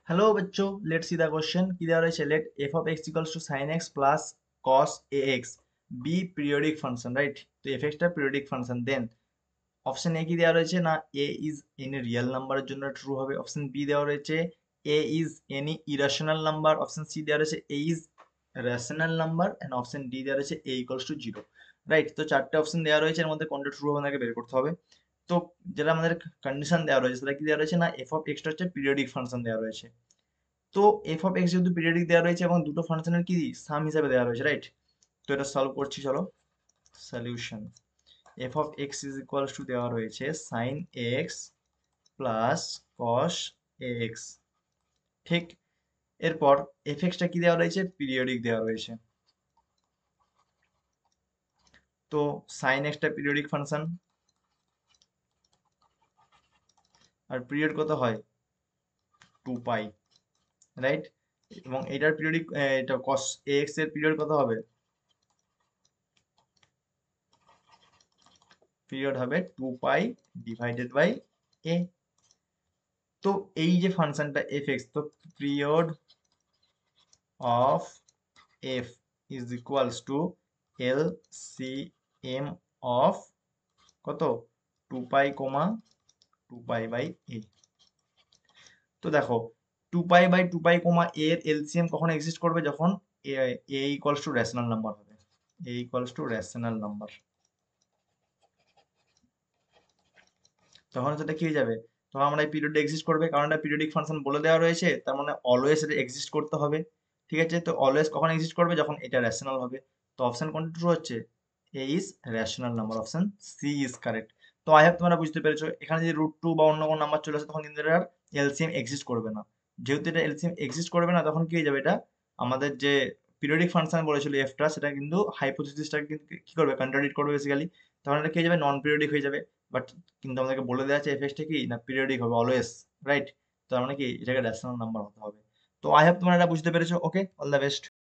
Hello बच्चों, let's see the question की दिया रही है let f of x equals to sine x plus cos a x b periodic function right. তো f এক্সটা periodic function then option A কি দেওয়া রয়েছে না এ ইজ এনি রিয়েল নাম্বারের জন্য ট্রু হবে, অপশন বি দেওয়া রয়েছে a is any irrational number, option C দেওয়া রয়েছে a is rational number and option D দেওয়া রয়েছে a equals to zero. Right, তো চারটে অপশন দেওয়া রয়েছে, এর মধ্যে কোনটা ট্রু হবে আমাকে বের করতে হবে। তো যেটা আমাদের কন্ডিশন দেওয়া রয়েছে সেটা কি দেওয়া রয়েছে না এফ অফ এক্সটা হচ্ছে পিরিয়ডিক ফাংশন দেওয়া রয়েছে। তো এফ অফ এক্স যেহেতু পিরিয়ডিক দেওয়া রয়েছে এবং দুটো ফাংশনের কি সাম হিসাবে দেওয়া রয়েছে, রাইট। তো এটা সলভ করছি, চলো। Solution F of X is equals to দেওয়া রয়েছে sine X plus cos X, ঠিক। এরপর এফ এক্সটা কি দেওয়া রয়েছে, পিরিয়ডিক দেওয়া রয়েছে। তো সাইন এক্সটা পিরিয়ডিক ফাংশন, আর পিরিয়ড কত হয় 2 পাই, রাইট। এবং এটার পিরিয়ডিক, এটা কস এক্স এর পিরিয়ড কত হবে, পিরিয়ড হবে 2 পাই ডিভাইডেড বাই এ। তো এই যে ফাংশনটা এফ এক্স, তো period of F is equals to L C M of কত 2 পাই বাই এ। তো দেখো 2 পাই এর এলসিএম কখন এক্সিস্ট করবে, যখন এ ইকুয়ালস টু রেশনাল নাম্বার হবে, এ ইকুয়ালস টু রেশনাল নাম্বার, তখন সেটা কি হয়ে যাবে, তখন আমরা এই পিরিয়ড এক্সিস্ট করবে, কারণ এটা পিরিয়ডিক ফাংশন বলে দেওয়া রয়েছে, তার মানে অলওয়েজ এটা এক্সিস্ট করতে হবে। ঠিক আছে, তো অলওয়েজ কখন এক্সিস্ট করবে, যখন এটা রেশনাল হবে। তো অপশন কোনটা ট্রু হচ্ছে, a is rational number, option C is correct. তো আই হোপ তোমরা বুঝতে পেরেছো, এখানে যদি √2 বা অন্য কোনো নাম্বার চলে আসে তখন কিন্তু এটার এলসিএম এক্সিস্ট করবে না। যেহেতু এটা এলসিএম এক্সিস্ট করবে না, তখন কি হয়ে যাবে, এটা আমাদের যে পিরিয়ডিক ফাংশন বলেছিল এফটা, সেটা কিন্তু হাইপোথিসিসটাকে কিন্তু কি করবে, কন্ট্রাডিক্ট করবে বেসিক্যালি। তখন এটা কি হয়ে যাবে, নন পিরিয়ডিক হয়ে যাবে। বাট কিন্তু আমাদেরকে বলে দেওয়া আছে এফএক্সটা কি না পিরিয়ডিক হবে অলওয়েজ, রাইট। তার মানে কি এটাকে রেশনাল নাম্বার হতে হবে। তো আই হোপ তোমরা এটা বুঝতে পেরেছো। ওকে, অল দ্য বেস্ট।